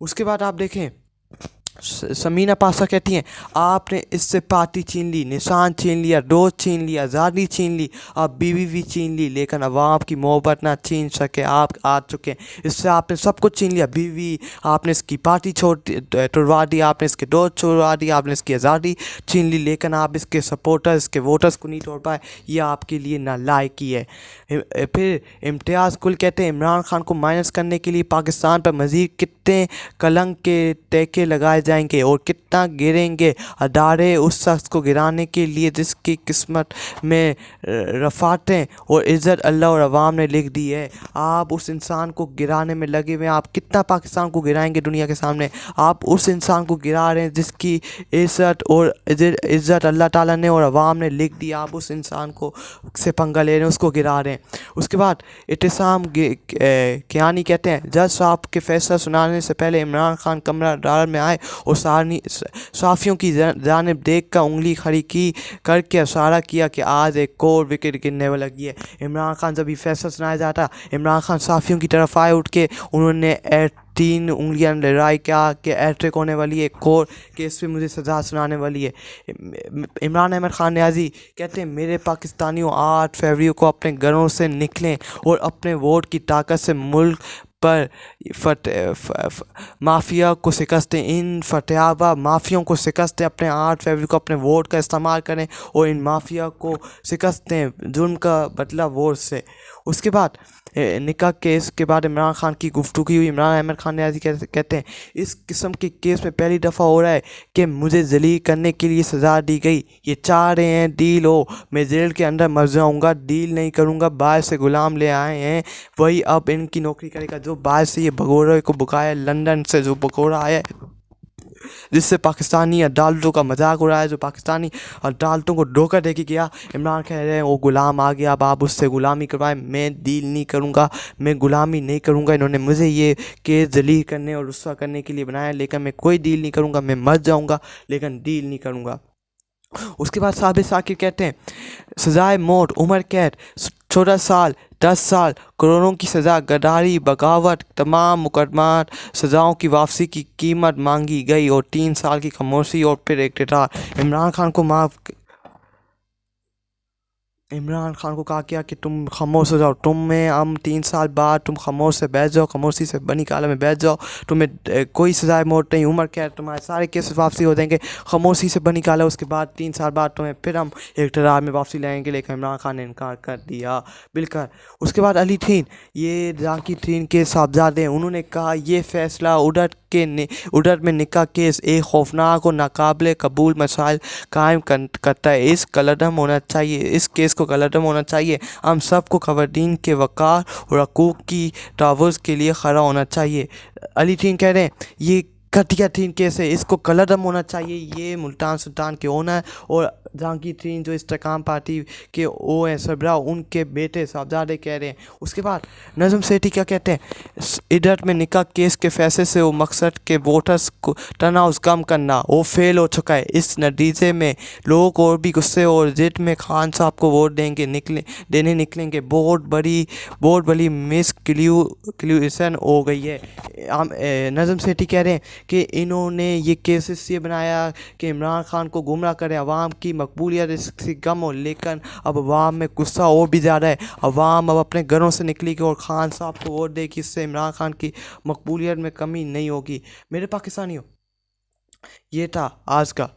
उसके बाद आप देखें समीना पासा कहती हैं आपने इससे पार्टी छीन ली, निशान छीन लिया, डोज छीन लिया, आज़ादी छीन ली, आप बीवी भी छीन ली, लेकिन अवाम की मोहब्बत ना छीन सके। आप आ चुके हैं, इससे आपने सब कुछ छीन लिया। बीवी आपने इसकी पार्टी तुड़वा दी, आपने इसके डोज छुड़वा दी, आपने इसकी आज़ादी छीन ली, लेकिन आप इसके सपोर्टर्स इसके वोटर्स को नहीं तोड़ पाए। ये आपके लिए नालायकी है। फिर इम्तियाज़ गुल कहते हैं इमरान खान को माइनस करने के लिए पाकिस्तान पर मज़ीद कितने कलंक के टेके लगाए जाएंगे और कितना गिरेंगे अदारे उस शख्स को गिराने के लिए जिसकी किस्मत में रफ़ातें और इज़्ज़त अल्लाह और अवाम ने लिख दी है। आप उस इंसान को गिराने में लगे हुए हैं। आप कितना पाकिस्तान को गिराएंगे दुनिया के सामने? आप उस इंसान को गिरा रहे हैं जिसकी इज़्ज़त और इज़्ज़त अल्लाह ताला ने और अवाम ने लिख दी। आप उस इंसान को से पंगा ले रहे हैं, उसको गिरा रहे हैं। उसके बाद इत्तेसाम कियानी कहते हैं जज साहब के फैसला सुनाने से पहले इमरान खान कमरा डाल में आए और साफियों की जानिब देख कर उंगली खड़ी की करके इशारा किया कि आज एक और विकेट गिरने वाला लगी है। इमरान खान जब ये फैसला सुनाया जाता, इमरान खान साफियों की तरफ आए उठ के, उन्होंने 3 उंगलियां लड़ाई क्या कि एट्रिक होने वाली है, एक और केस पे मुझे सज़ा सुनाने वाली है। इमरान अहमद खान न्याजी कहते हैं मेरे पाकिस्तानियों 8 फरवरी को अपने घरों से निकलें और अपने वोट की ताकत से मुल्क पर माफिया को शिकस्त दें। इन फतेहाबा माफियों को शिकस्त दें। अपने 8 फरवरी को अपने वोट का इस्तेमाल करें और इन माफिया को शिकस्त दें, जुल्म का बदला वोट से। उसके बाद निकाह केस के बाद इमरान खान की गुफ्तगू हुई। इमरान अहमद खान न्याजी कहते हैं इस किस्म के केस में पहली दफ़ा हो रहा है कि मुझे जलील करने के लिए सज़ा दी गई। ये चाह रहे हैं डील हो, मैं जेल के अंदर मर जाऊँगा, डील नहीं करूँगा। बाहर से गुलाम ले आए हैं, वही अब इनकी नौकरी करेगा। जो बाहर से ये भगोड़े को बुकाया, लंदन से जो भगोड़ा आया जिससे पाकिस्तानी अदालतों का मजाक उड़ाया, जो पाकिस्तानी अदालतों को धोखा दे के गया। इमरान कह रहे हैं वो गुलाम आ गया, अब आप उससे गुलामी करवाएं, मैं डील नहीं करूँगा, मैं गुलामी नहीं करूँगा। इन्होंने मुझे ये केस जलील करने और रुस्वा करने के लिए बनाया, लेकिन मैं कोई डील नहीं करूँगा। मैं मर जाऊँगा लेकिन डील नहीं करूँगा। उसके बाद साबिर साकिर कहते हैं सजाए मौत, उम्र कैद, 14 साल, 10 साल, करोड़ों की सज़ा, गद्दारी, बगावत, तमाम मुकदमात सज़ाओं की वापसी की कीमत मांगी गई और 3 साल की खामोशी और फिर इक़्तिदार। इमरान खान को कहा गया कि तुम खामोश हो जाओ, तुम्हें हम 3 साल बाद तुम खामोश से बैठ जाओ, खामोशी से बनी काला में बैठ जाओ, तुम्हें कोई सजाए मौत नहीं, उम्र कैद, तुम्हारे सारे केस वापसी हो जाएंगे, खामोशी से बनी काला। उसके बाद 3 साल बाद तुम्हें फिर हम इक़्तिदार में वापसी लाएंगे। लेकिन इमरान खान ने इनकार कर दिया बिल्कुल। उसके बाद अली थीन, ये जाकी थीन के साहबजादे, उन्होंने कहा यह फ़ैसला उडर में निकाह केस एक खौफनाक और नाकाबिल कबूल मसाइल कायम करता है। इस कलदम होना चाहिए, इस केस को कलदम होना चाहिए। हम सबको खवातीन के वक़ार और हकूक़ की तहफ़्फ़ुज़ के लिए खड़ा होना चाहिए। अली थीन कह रहे हैं ये घटिया थीन केस है, इसको कलदम होना चाहिए। ये मुल्तान सुल्तान के ओनर और जहांगीर थीन जो इस्तेकाम पार्टी के ओ हैं सरबराह, उनके बेटे साहबजादे कह रहे हैं। उसके बाद नज़म सेठी क्या कहते हैं इधर में निकाह केस के फैसले से वो मकसद के वोटर्स को तनाव कम करना वो फेल हो चुका है। इस नतीजे में लोग और भी गुस्से और जिद में खान साहब को वोट देने निकलेंगे। बहुत बड़ी मिसकैलकुलेशन हो गई है। नज़म सेठी कह रहे हैं कि इन्होंने ये केस इसलिए बनाया कि इमरान खान को गुमराह करे, अवाम की मकबूलियत इससे कम हो। लेकिन अब अवाम में गुस्सा और भी ज़्यादा है। अवाम अब अपने घरों से निकलेगी और खान साहब को वोट देगी, इससे इमरान खान की मकबूलियत में कमी नहीं होगी। मेरे पाकिस्तानियों, ये था आज का